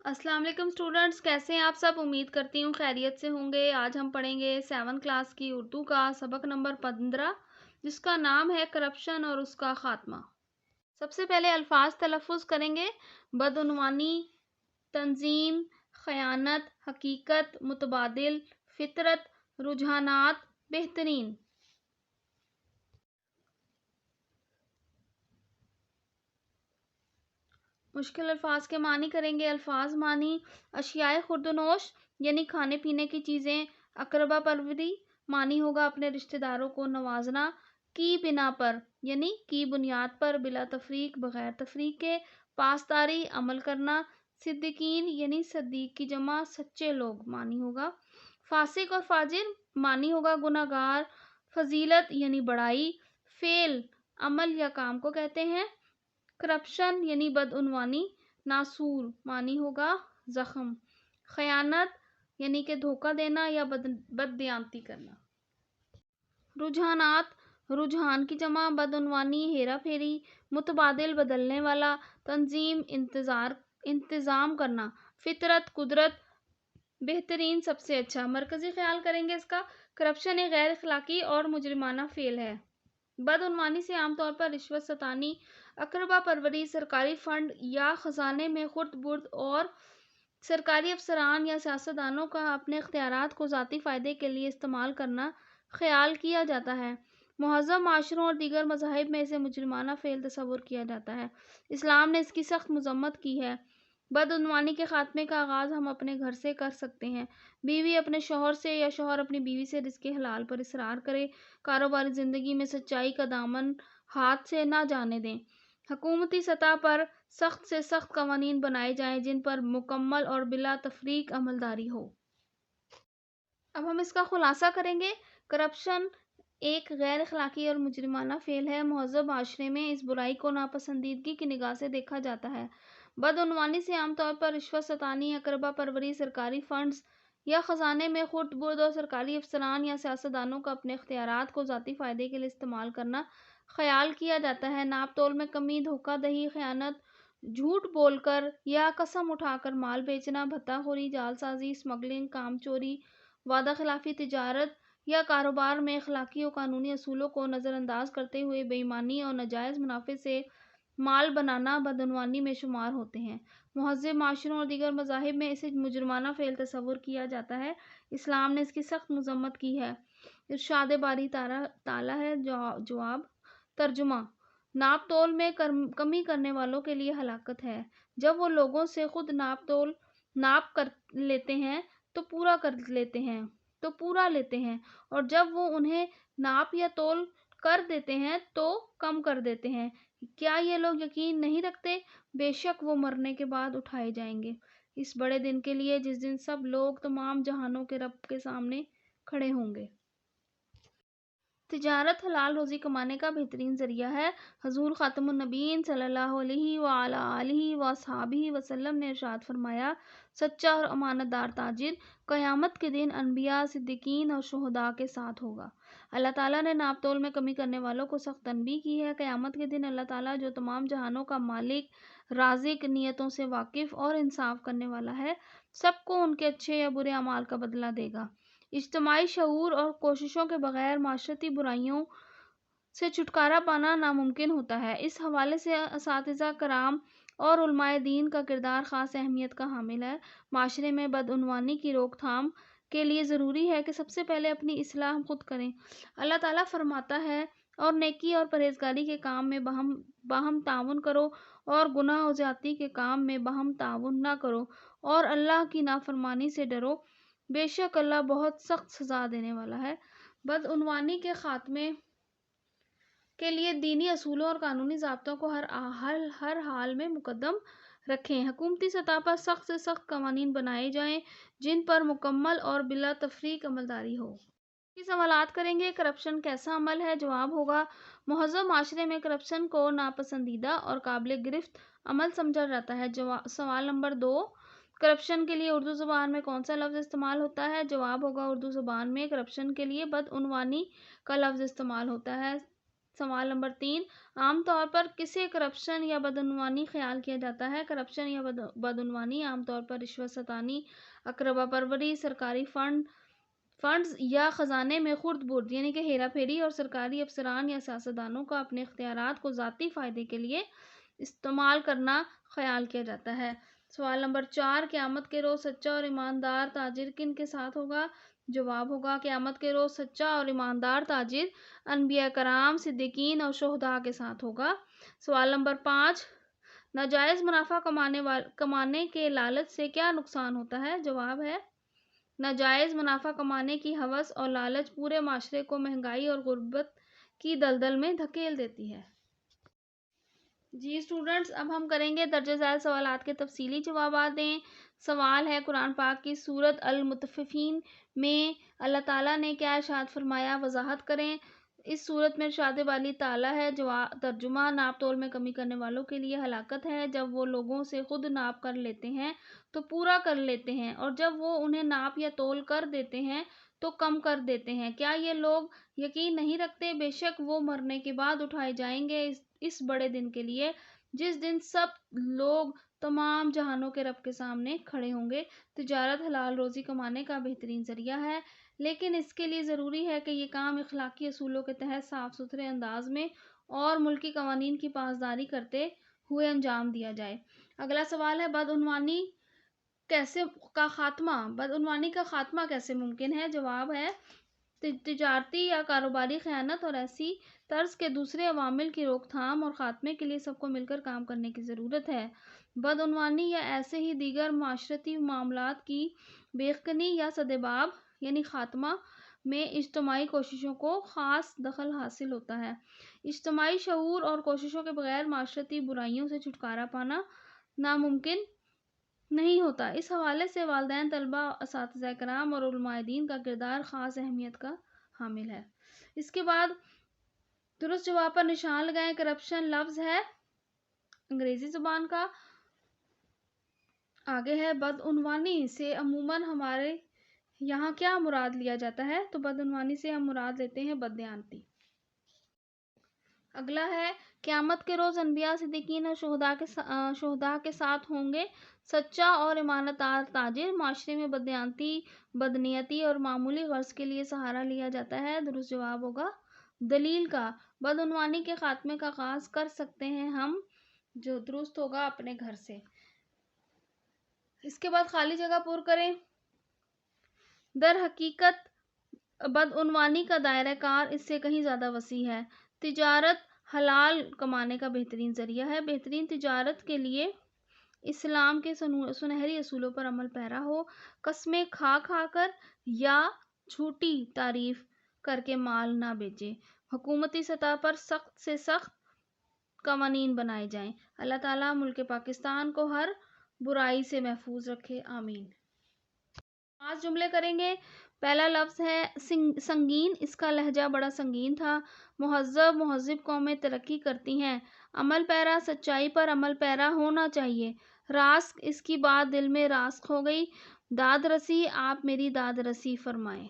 अस्सलाम वालेकुम स्टूडेंट्स, कैसे हैं आप सब। उम्मीद करती हूँ खैरियत से होंगे। आज हम पढ़ेंगे 7 क्लास की उर्दू का सबक नंबर 15, जिसका नाम है करप्शन और उसका खात्मा। सबसे पहले अल्फाज तलफ़ुज़ करेंगे। बदउनवानी, तंजीम, खयानत, हकीकत, मुतबादिल, फितरत, रुझानात, बेहतरीन। मुश्किल अल्फाज के मानी करेंगे। अल्फाज मानी: अशियाए खुर्दनोश यानी खाने पीने की चीज़ें। अकरबा परवरी मानी होगा अपने रिश्तेदारों को नवाजना। की बिना पर यानी की बुनियाद पर, बिला तफरीक बगैर तफरीक के। पासदारी अमल करना। सिद्दीकीन यानी सद्दीक की जमा सच्चे लोग मानी होगा। फासिक और फाजिर मानी होगा गुनाहगार। फजीलत यानी बड़ाई। फेल अमल या काम को कहते हैं। करप्शन यानी बदउनवानी। नासूर मानी होगा जख्म। खयानत यानी कि धोखा देना या बददियांती करना। रुझानात रुझान की जमा, बदउनवानी हेरा फेरी। मुतबादिल बदलने वाला। तंजीम इंतज़ाम करना। फितरत कुदरत। बेहतरीन सबसे अच्छा। मरकजी ख्याल करेंगे इसका। करप्शन एक गैर अखलाकी और मुजरिमाना फेल है। बदउनवानी से आमतौर पर रिश्वत सतानी, अकरबा परवरी, सरकारी फंड या खजाने में खुर्द बुर्द और सरकारी अफसरान या सियासतदानों का अपने इख्तियारात को ज़ाती फ़ायदे के लिए इस्तेमाल करना ख्याल किया जाता है। महज़ब माशरों और दीगर मज़ाहिब में इसे मुजरिमाना फ़ेल तस्वुर किया जाता है। इस्लाम ने इसकी सख्त मज़म्मत की है। बदउनवानी के खात्मे का आगाज़ हम अपने घर से कर सकते हैं। बीवी अपने शौहर से या शौहर अपनी बीवी से रिज़्क़े हलाल पर इसरार करे। कारोबारी ज़िंदगी में सच्चाई का दामन हाथ से ना जाने दें। हुकूमती सतह पर सख्त से सख्त कवानीन बनाए जाएं जिन पर मुकम्मल और बिला तफरीक अमलदारी हो। अब हम इसका खुलासा करेंगे। करप्शन एक गैर अखलाकी और मुजरिमाना फेल है। महज़ब माशरे में इस बुराई को नापसंदीदगी की निगाह से देखा जाता है। बदउनवानी से आमतौर पर रिश्वत सतानी, अकरबा परवरी, सरकारी फंड्स या खजाने में खुर्द बुर्द और सरकारी अफसरान या सियासतदानों का अपने इख्तियारात को ज़ाती फ़ायदे के लिए इस्तेमाल करना ख्याल किया जाता है। नाप तोल में कमी, धोखा दही, खयानत, झूठ बोलकर या कसम उठाकर माल बेचना, भत्ताखोरी, जालसाजी, स्मगलिंग, कामचोरी, वादा खिलाफी तिजारत या कारोबार में अखलाकी और कानूनी असूलों को नज़रअंदाज करते हुए बेईमानी और नाजायज़ मुनाफे से माल बनाना बदउनवानी में शुमार होते हैं। महज़ब माशरों और दीगर मज़ाहिब में इसे मुजरिमाना फ़ेल तस्वुर किया जाता है। इस्लाम ने इसकी सख्त मज़म्मत की है। इरशाद बारी ताला है। जवाब तर्जुमा: नाप तोल में कमी करने वालों के लिए हलाकत है। जब वो लोगों से खुद नाप कर लेते हैं तो पूरा लेते हैं, और जब वो उन्हें नाप या तोल कर देते हैं तो कम कर देते हैं। क्या ये लोग यकीन नहीं रखते? बेशक वो मरने के बाद उठाए जाएंगे इस बड़े दिन के लिए, जिस दिन सब लोग तमाम जहानों के रब के सामने खड़े होंगे। तिजारत हलाल रोज़ी कमाने का बेहतरीन ज़रिया है। हज़ूर ख़ातमुन नबीय्यीन सल्लल्लाहु अलैहि व अला आलिहि व अस्हाबिहि वसल्लम ने इरशाद फरमाया, सच्चा और अमानतदार ताजिर क़यामत के दिन अनबिया, सिद्दीकीन और शुहदा के साथ होगा। अल्लाह ताला ने नाप तोल में कमी करने वालों को सख्त तनबीह की है। क़यामत के दिन अल्लाह ताला जो तमाम जहानों का मालिक, राज़िक, नियतों से वाकिफ़ और इंसाफ करने वाला है, सबको उनके अच्छे या बुरे अमाल का बदला देगा। इज्तिमाई शऊर और कोशिशों के बगैर माशरती बुराइयों से छुटकारा पाना नामुमकिन होता है। इस हवाले से असातिज़ा कराम और उलमाए दीन का किरदार ख़ास अहमियत का हामिल है। माशरे में बदउनवानी की रोकथाम के लिए ज़रूरी है कि सबसे पहले अपनी इस्लाह हम खुद करें। अल्लाह ताला फरमाता है, और नेकी और परहेज़गारी के काम में बाहम ताउन करो, और गुनाह और ज़्यादती के काम में बाहम ताउन ना करो, और अल्लाह की नाफरमानी से डरो। बेशक अल्लाह बहुत सख्त सज़ा देने वाला है। बदउनवानी के खात्मे के लिए दीनी असूलों और कानूनी ज़ाब्तों को हर हाल में मुकद्दम रखें। हुकूमती सतह पर सख्त से सख्त कवानीन बनाए जाएं जिन पर मुकम्मल और बिला तफरीक अमलदारी हो। की सवालात करेंगे। करप्शन कैसा अमल है? जवाब होगा, महज़ब माशरे में करप्शन को नापसंदीदा और काबिल गिरफ्त अमल समझा जाता है। सवाल नंबर 2, करप्शन के लिए उर्दू ज़ुबान में कौन सा लफ्ज़ इस्तेमाल होता है? जवाब होगा, उर्दू ज़ुबान में करप्शन के लिए बदउनवानी का लफ्ज़ इस्तेमाल होता है। سوال نمبر 3، عام طور پر کسے کرپشن یا بدعنوانی خیال کیا جاتا ہے؟ کرپشن یا بدعنوانی عام طور پر رشوت ستانی، اقربا پروری، سرکاری فنڈز یا خزانے میں خرد برد یعنی کہ ہیرا پھیری اور سرکاری افسران یا سیاستدانوں کا اپنے اختیارات کو ذاتی فائدے کے لیے استعمال کرنا خیال کیا جاتا ہے۔ سوال نمبر 4، قیامت کے روز سچا اور ایماندار تاجر کن کے ساتھ ہوگا؟ جواب ہوگا قیامت کے روز سچا اور ایماندار تاجر انبیاء کرام، صدیقین اور شہداء کے ساتھ ہوگا۔ سوال نمبر 5، ناجائز منافع کمانے کے لالچ سے کیا نقصان ہوتا ہے؟ جواب ہے ناجائز منافع کمانے کی ہوس اور لالچ پورے معاشرے کو مہنگائی اور غربت کی دلدل میں دھکیل دیتی ہے۔ جی اسٹوڈنٹس، اب ہم کریں گے درجہ ذیل سوالات کے تفصیلی جوابات دیں۔ سوال ہے قرآن پاک کی سورۃ المطففین میں اللہ تعالیٰ نے کیا ارشاد فرمایا؟ وضاحت کریں۔ اس سورت میں ارشاد باری تعالیٰ ہے، ترجمہ ناپ تول میں کمی کرنے والوں کے لیے ہلاکت ہے۔ جب وہ لوگوں سے خود ناپ کر لیتے ہیں تو پورا کر لیتے ہیں، اور جب وہ انہیں ناپ یا تول کر دیتے ہیں تو کم کر دیتے ہیں۔ کیا یہ لوگ یقین نہیں رکھتے؟ بے شک وہ مرنے کے بعد اٹھائے جائیں گے اس بڑے دن کے لیے جس دن سب لوگ تمام جہانوں کے رب کے سامنے کھڑے ہوں گے۔ تجارت حلال روزی کمانے کا بہترین ذریعہ ہے، لیکن اس کے لیے ضروری ہے کہ یہ کام اخلاقی اصولوں کے تحت صاف ستھرے انداز میں اور ملکی قوانین کی پاسداری کرتے ہوئے انجام دیا جائے۔ اگلا سوال ہے بدعنوانی کا خاتمہ کیسے ممکن ہے؟ جواب ہے تجارتی یا کاروباری خیانت اور ایسی طرز کے دوسرے عوامل کی روک تھام اور خاتمے کے لیے سب کو مل کر کام کرنے کی ضرورت ہے۔ بدعنوانی یا ایسے ہی دیگر معاشرتی معاملات کی بے یقینی یا سدباب یعنی خاتمہ میں اجتماعی کوششوں کو خاص دخل حاصل ہوتا ہے۔ اجتماعی شعور اور کوششوں کے بغیر معاشرتی برائیوں سے چھٹکارا پانا ناممکن نہیں ہوتا۔ اس حوالے سے والدین، طلباء، اساتذہ کرام اور علماء دین کا کردار خاص اہمیت کا حامل ہے۔ اس کے بعد درست جواب پر نشان لگائیں۔ کرپشن لفظ ہے انگریزی زبان کا۔ آگے ہے بدعنوانی سے عموماً ہمارے یہاں کیا مراد لیا جاتا ہے؟ تو بدعنوانی سے ہم مراد لیتے ہیں بددیانتی۔ اگلا ہے قیامت کے روز انبیاء، صدیقین اور شہداء کے ساتھ ہوں گے سچا اور ایماندار تاجر۔ معاشرے میں بددیانتی، بدنیتی اور معمولی غرض کے لیے سہارا لیا جاتا ہے۔ درست جواب ہوگا دلیل کا۔ بدعنوانی کے خاتمے کا آغاز کر سکتے ہیں ہم، جو درست ہوگا اپنے گھر سے۔ اس کے بعد خالی جگہ پر کریں۔ در حقیقت بدعنوانی کا دائرہ کار اس سے کہیں زیادہ وسیع ہے۔ تجارت حلال کمانے کا بہترین ذریعہ ہے۔ بہترین تجارت کے لیے اسلام کے سنہری اصولوں پر عمل پیرا ہو۔ قسمیں کھا کر یا جھوٹی تعریف کر کے مال نہ بیچے۔ حکومتی سطح پر سخت سے سخت قوانین بنائے جائیں۔ اللہ تعالیٰ ملک پاکستان کو ہر برائی سے محفوظ رکھے، آمین۔ 5 جملے کریں گے۔ پہلا لفظ ہے سنگین، اس کا لہجہ بڑا سنگین تھا۔ مہذب قومیں ترقی کرتی ہیں۔ عمل پیرا، سچائی پر عمل پیرا ہونا چاہیے۔ راسخ، اس کی بات دل میں راسخ ہو گئی۔ داد رسی، آپ میری داد رسی فرمائیں۔